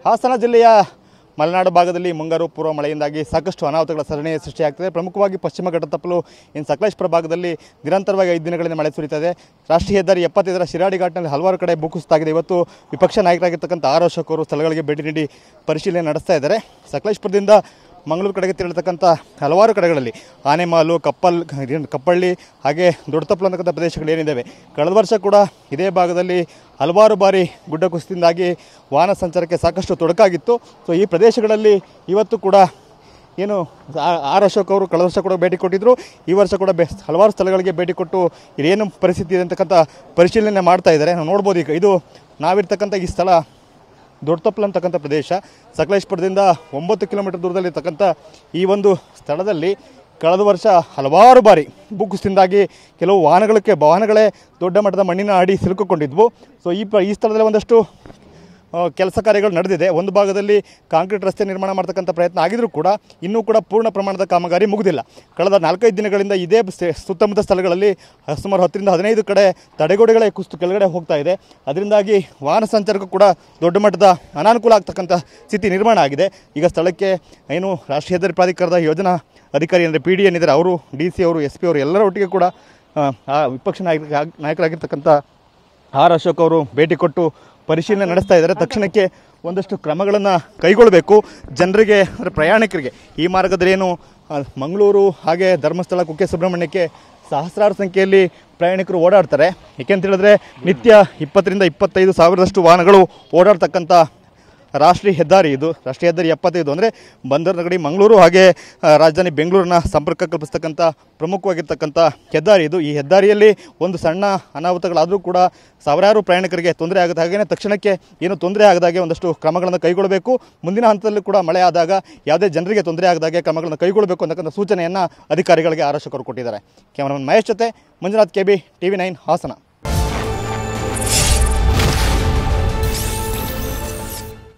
ಹಾಸನ ಜಿಲ್ಲೆಯ ಮಲೆನಾಡು ಭಾಗದಲ್ಲಿ ಮುಂಗಾರು ಪೂರ್ವ ಮಳೆಯಿಂದಾಗಿ ಸಾಕಷ್ಟು ಅನಾಹುತಗಳ ಸರಣಿ ಸೃಷ್ಟಿಯಾಗ್ತದೆ. ಪ್ರಮುಖವಾಗಿ ಪಶ್ಚಿಮ ಘಟ್ಟ ತಪ್ಪಲು ಇನ್ನು ಸಕಲೇಶಪುರ ಭಾಗದಲ್ಲಿ ನಿರಂತರವಾಗಿ 5 ದಿನಗಳಿಂದ ಮಳೆ ಸುರಿಯುತ್ತದೆ. ರಾಷ್ಟ್ರೀಯ ಹೆದ್ದಾರಿ 75ರ ಶಿರಾಡಿ ಘಾಟ್ನಲ್ಲಿ ಹಲವಾರು ಕಡೆ ಭೂಕುಸಿತಾಗಿದೆ. ಇವತ್ತು ವಿಪಕ್ಷ ನಾಯಕರಾಗಿರ್ತಕ್ಕಂಥ ಆರ್ ಅಶೋಕ್ ಅವರು ಸ್ಥಳಗಳಿಗೆ ಭೇಟಿ ನೀಡಿ ಪರಿಶೀಲನೆ ನಡೆಸ್ತಾ ಇದ್ದಾರೆ. ಸಕಲೇಶಪುರದಿಂದ ಮಂಗಳೂರು ಕಡೆಗೆ ತೆರಳತಕ್ಕಂಥ ಹಲವಾರು ಕಡೆಗಳಲ್ಲಿ ಆನೆಮಾಲು, ಕಪ್ಪಳ್ಳಿ ಹಾಗೆ ದೊಡ್ಡತಪ್ಪಲು ಅಂತಕ್ಕಂಥ ಪ್ರದೇಶಗಳು ಏನಿದ್ದಾವೆ, ಕಳೆದ ವರ್ಷ ಕೂಡ ಇದೇ ಭಾಗದಲ್ಲಿ ಹಲವಾರು ಬಾರಿ ಗುಡ್ಡ ಕುಸಿತದಿಂದಾಗಿ ವಾಹನ ಸಂಚಾರಕ್ಕೆ ಸಾಕಷ್ಟು ತೊಡಕಾಗಿತ್ತು. ಸೊ ಈ ಪ್ರದೇಶಗಳಲ್ಲಿ ಇವತ್ತು ಕೂಡ ಏನು ಆರ್ ಅಶೋಕ್ ಅವರು ಕಳೆದ ವರ್ಷ ಕೂಡ ಭೇಟಿ ಕೊಟ್ಟಿದ್ದರು. ಈ ವರ್ಷ ಕೂಡ ಹಲವಾರು ಸ್ಥಳಗಳಿಗೆ ಭೇಟಿ ಕೊಟ್ಟು ಇದೇನು ಪರಿಸ್ಥಿತಿ ಇದೆ ಅಂತಕ್ಕಂಥ ಪರಿಶೀಲನೆ ಮಾಡ್ತಾ ಇದ್ದಾರೆ. ನಾವು ನೋಡ್ಬೋದು. ಈಗ ಇದು ನಾವಿರ್ತಕ್ಕಂಥ ಈ ಸ್ಥಳ ದೊಡ್ಡತಪ್ಪಲು ಅಂತಕ್ಕಂಥ ಪ್ರದೇಶ. ಸಕಲೇಶಪುರದಿಂದ 9 ಕಿಲೋಮೀಟರ್ ದೂರದಲ್ಲಿರ್ತಕ್ಕಂಥ ಈ ಒಂದು ಸ್ಥಳದಲ್ಲಿ ಕಳೆದ ವರ್ಷ ಹಲವಾರು ಬಾರಿ ಭೂಕುಸಿತದಿಂದಾಗಿ ಕೆಲವು ವಾಹನಗಳೇ ದೊಡ್ಡ ಮಟ್ಟದ ಮಣ್ಣಿನ ಅಡಿ ಸಿಲುಕಿಕೊಂಡಿದ್ವು. ಸೊ ಈ ಸ್ಥಳದಲ್ಲಿ ಒಂದಷ್ಟು ಕೆಲಸ ಕಾರ್ಯಗಳು ನಡೆದಿದೆ. ಒಂದು ಭಾಗದಲ್ಲಿ ಕಾಂಕ್ರೀಟ್ ರಸ್ತೆ ನಿರ್ಮಾಣ ಮಾಡ್ತಕ್ಕಂಥ ಪ್ರಯತ್ನ ಆಗಿದ್ರೂ ಕೂಡ ಇನ್ನೂ ಕೂಡ ಪೂರ್ಣ ಪ್ರಮಾಣದ ಕಾಮಗಾರಿ ಮುಗಿದಿಲ್ಲ. ಕಳೆದ 4-5 ದಿನಗಳಿಂದ ಇದೇ ಸುತ್ತಮುತ್ತ ಸ್ಥಳಗಳಲ್ಲಿ ಸುಮಾರು 10ರಿಂದ 15 ಕಡೆ ತಡೆಗೋಡೆಗಳೇ ಕುಸಿದು ಕೆಳಗಡೆ ಹೋಗ್ತಾ ಇದೆ. ಅದರಿಂದಾಗಿ ವಾಹನ ಸಂಚಾರಕ್ಕೂ ಕೂಡ ದೊಡ್ಡ ಮಟ್ಟದ ಅನಾನುಕೂಲ ಆಗ್ತಕ್ಕಂಥ ಸ್ಥಿತಿ ನಿರ್ಮಾಣ ಆಗಿದೆ. ಈಗ ಸ್ಥಳಕ್ಕೆ ಏನು ರಾಷ್ಟ್ರೀಯ ಹೆದ್ದಾರಿ ಪ್ರಾಧಿಕಾರದ ಯೋಜನಾ ಅಧಿಕಾರಿ ಅಂದರೆ PD ಏನಿದ್ದಾರೆ ಅವರು, DC ಅವರು, SP ಅವರು ಎಲ್ಲರ ಒಟ್ಟಿಗೆ ಕೂಡ ವಿಪಕ್ಷ ನಾಯಕರಾಗಿರ್ತಕ್ಕಂಥ ಆರ್ ಅಶೋಕ್ ಅವರು ಭೇಟಿ ಕೊಟ್ಟು ಪರಿಶೀಲನೆ ನಡೆಸ್ತಾ ಇದ್ದಾರೆ. ತಕ್ಷಣಕ್ಕೆ ಒಂದಷ್ಟು ಕ್ರಮಗಳನ್ನು ಕೈಗೊಳ್ಳಬೇಕು. ಜನರಿಗೆ ಅಂದರೆ ಪ್ರಯಾಣಿಕರಿಗೆ ಈ ಮಾರ್ಗದಲ್ಲಿ ಏನು ಮಂಗಳೂರು ಹಾಗೆ ಧರ್ಮಸ್ಥಳ, ಕುಕ್ಕೆ ಸುಬ್ರಹ್ಮಣ್ಯಕ್ಕೆ ಸಹಸ್ರಾರು ಸಂಖ್ಯೆಯಲ್ಲಿ ಪ್ರಯಾಣಿಕರು ಓಡಾಡ್ತಾರೆ. ಏಕೆಂತ ಹೇಳಿದ್ರೆ ನಿತ್ಯ 20ರಿಂದ 25 ಸಾವಿರದಷ್ಟು ವಾಹನಗಳು ಓಡಾಡ್ತಕ್ಕಂಥ ರಾಷ್ಟ್ರೀಯ ಹೆದ್ದಾರಿ ಇದು. ರಾಷ್ಟ್ರೀಯ ಹೆದ್ದಾರಿ 75 ಅಂದರೆ ಬಂದರು ನಗರಿ ಮಂಗಳೂರು ಹಾಗೆ ರಾಜಧಾನಿ ಬೆಂಗಳೂರಿನ ಸಂಪರ್ಕ ಕಲ್ಪಿಸ್ತಕ್ಕಂಥ ಪ್ರಮುಖವಾಗಿರ್ತಕ್ಕಂಥ ಹೆದ್ದಾರಿ ಇದು. ಈ ಹೆದ್ದಾರಿಯಲ್ಲಿ ಒಂದು ಸಣ್ಣ ಅನಾಹುತಗಳಾದರೂ ಕೂಡ ಸಾವಿರಾರು ಪ್ರಯಾಣಿಕರಿಗೆ ತೊಂದರೆ ಆಗುತ್ತೆ. ಹಾಗೆಯೇ ತಕ್ಷಣಕ್ಕೆ ಏನು ತೊಂದರೆ ಆಗದಾಗೆ ಒಂದಷ್ಟು ಕ್ರಮಗಳನ್ನು ಕೈಗೊಳ್ಳಬೇಕು. ಮುಂದಿನ ಹಂತದಲ್ಲಿ ಕೂಡ ಮಳೆ ಆದಾಗ ಯಾವುದೇ ಜನರಿಗೆ ತೊಂದರೆ ಆಗದಾಗೆ ಕ್ರಮಗಳನ್ನು ಕೈಗೊಳ್ಳಬೇಕು ಅಂತಕ್ಕಂಥ ಸೂಚನೆಯನ್ನು ಅಧಿಕಾರಿಗಳಿಗೆ ಆರ್ ಅಶೋಕ್ ಅವರು ಕೊಟ್ಟಿದ್ದಾರೆ. ಕ್ಯಾಮರಾಮನ್ ಮಹೇಶ್ ಜೊತೆ ಮಂಜುನಾಥ್, KB, TV9 ಹಾಸನ.